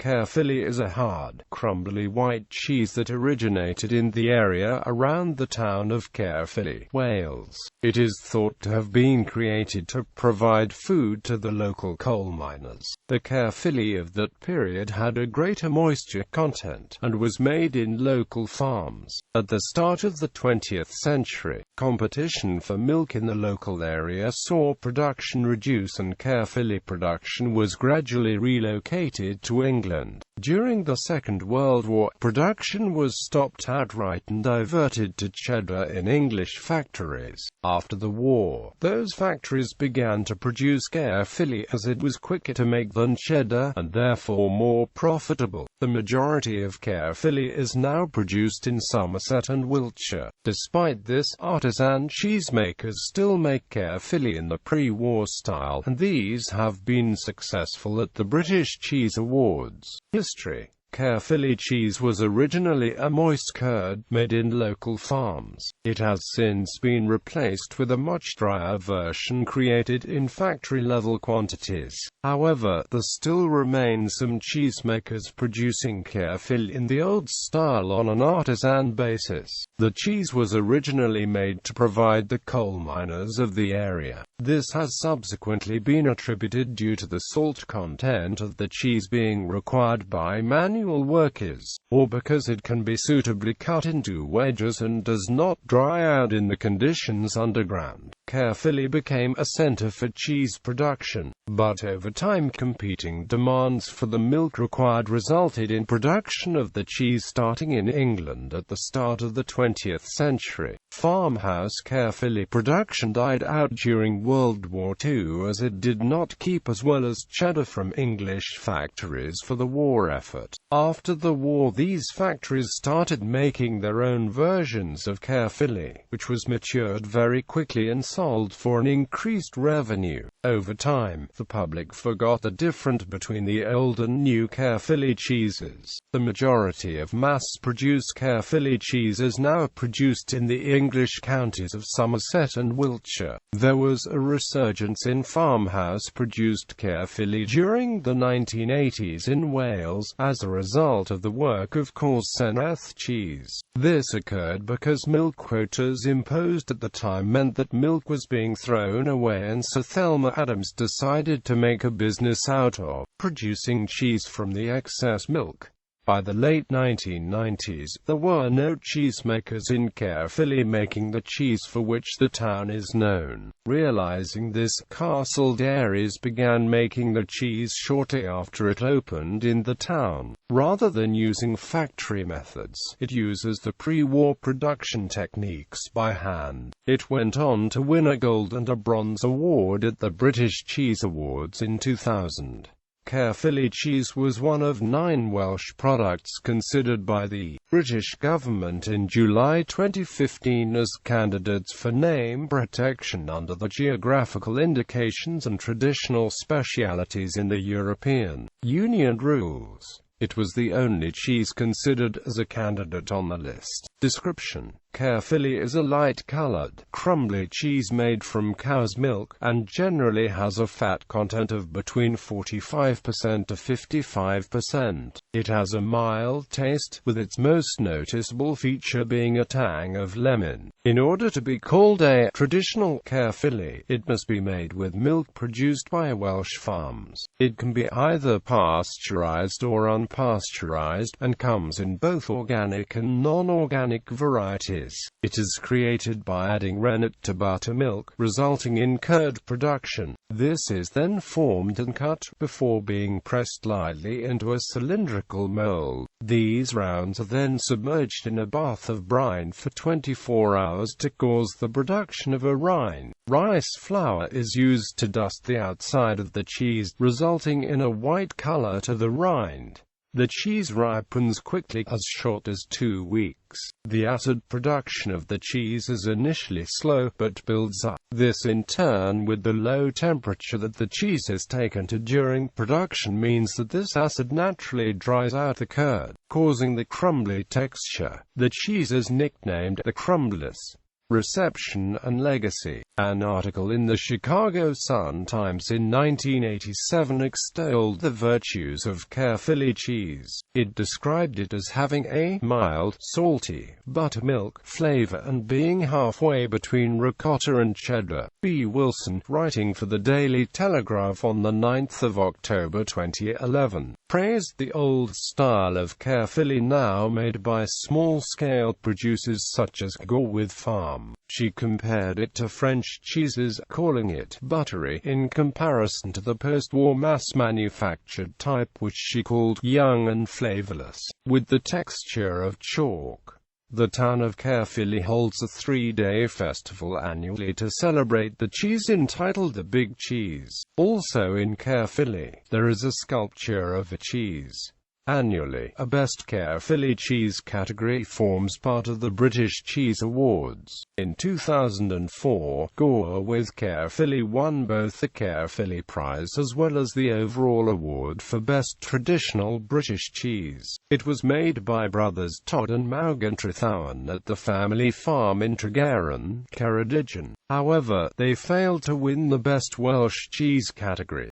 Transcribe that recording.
Caerphilly is a hard, crumbly white cheese that originated in the area around the town of Caerphilly, Wales. It is thought to have been created to provide food to the local coal miners. The Caerphilly of that period had a greater moisture content, and was made in local farms. At the start of the 20th century, competition for milk in the local area saw production reduce, and Caerphilly production was gradually relocated to England. During the Second World War, production was stopped outright and diverted to cheddar in English factories. After the war, those factories began to produce Caerphilly as it was quicker to make than cheddar, and therefore more profitable. The majority of Caerphilly is now produced in Somerset and Wiltshire. Despite this, artisan cheesemakers still make Caerphilly in the pre-war style, and these have been successful at the British Cheese Awards. History. Caerphilly cheese was originally a moist curd, made in local farms. It has since been replaced with a much drier version created in factory-level quantities. However, there still remain some cheesemakers producing Caerphilly in the old style on an artisan basis. The cheese was originally made to provide the coal miners of the area. This has subsequently been attributed due to the salt content of the cheese being required by manual workers, or because it can be suitably cut into wedges and does not dry out in the conditions underground. Caerphilly became a centre for cheese production, but over time competing demands for the milk required resulted in production of the cheese starting in England at the start of the 20th century. Farmhouse Caerphilly production died out during World War II as it did not keep as well as cheddar from English factories for the war effort. After the war, these factories started making their own versions of Caerphilly, which was matured very quickly and sold for an increased revenue. Over time, the public forgot the difference between the old and new Caerphilly cheeses. The majority of mass-produced Caerphilly cheese is now produced in the English counties of Somerset and Wiltshire. There was a resurgence in farmhouse-produced Caerphilly during the 1980s in Wales, as a result of the work of Caerphilly cheese. This occurred because milk quotas imposed at the time meant that milk was being thrown away, and Sir Thelma Adams decided to make a business out of producing cheese from the excess milk. By the late 1990s, there were no cheesemakers in Caerphilly making the cheese for which the town is known. Realizing this, Castle Dairies began making the cheese shortly after it opened in the town. Rather than using factory methods, it uses the pre-war production techniques by hand. It went on to win a gold and a bronze award at the British Cheese Awards in 2000. Caerphilly cheese was one of 9 Welsh products considered by the British government in July 2015 as candidates for name protection under the Geographical Indications and Traditional Specialities in the European Union rules. It was the only cheese considered as a candidate on the list. Description: Caerphilly is a light-colored, crumbly cheese made from cow's milk, and generally has a fat content of between 45% to 55%. It has a mild taste, with its most noticeable feature being a tang of lemon. In order to be called a traditional Caerphilly, it must be made with milk produced by Welsh farms. It can be either pasteurized or unpasteurized, and comes in both organic and non-organic varieties. It is created by adding rennet to buttermilk, resulting in curd production. This is then formed and cut, before being pressed lightly into a cylindrical mold. These rounds are then submerged in a bath of brine for 24 hours to cause the production of a rind. Rice flour is used to dust the outside of the cheese, resulting in a white color to the rind. The cheese ripens quickly, as short as 2 weeks. The acid production of the cheese is initially slow, but builds up. This in turn, with the low temperature that the cheese is taken to during production, means that this acid naturally dries out the curd, causing the crumbly texture. The cheese is nicknamed the crumbless. Reception and Legacy. An article in the Chicago Sun-Times in 1987 extolled the virtues of Caerphilly cheese. It described it as having a mild, salty, buttermilk flavor and being halfway between ricotta and cheddar. B. Wilson, writing for the Daily Telegraph on the 9th of October 2011, praised the old style of Caerphilly now made by small-scale producers such as Wales.It farm. She compared it to French cheeses, calling it buttery in comparison to the post-war mass-manufactured type which she called young and flavorless, with the texture of chalk. The town of Caerphilly holds a 3-day festival annually to celebrate the cheese entitled The Big Cheese. Also in Caerphilly, there is a sculpture of a cheese. Annually, a Best Caerphilly Cheese category forms part of the British Cheese Awards. In 2004, with Caerphilly won both the Caerphilly Prize as well as the overall award for Best Traditional British Cheese. It was made by brothers Todd and Maugan Trithawan at the family farm in Tregaron, Ceredigion. However, they failed to win the Best Welsh Cheese category.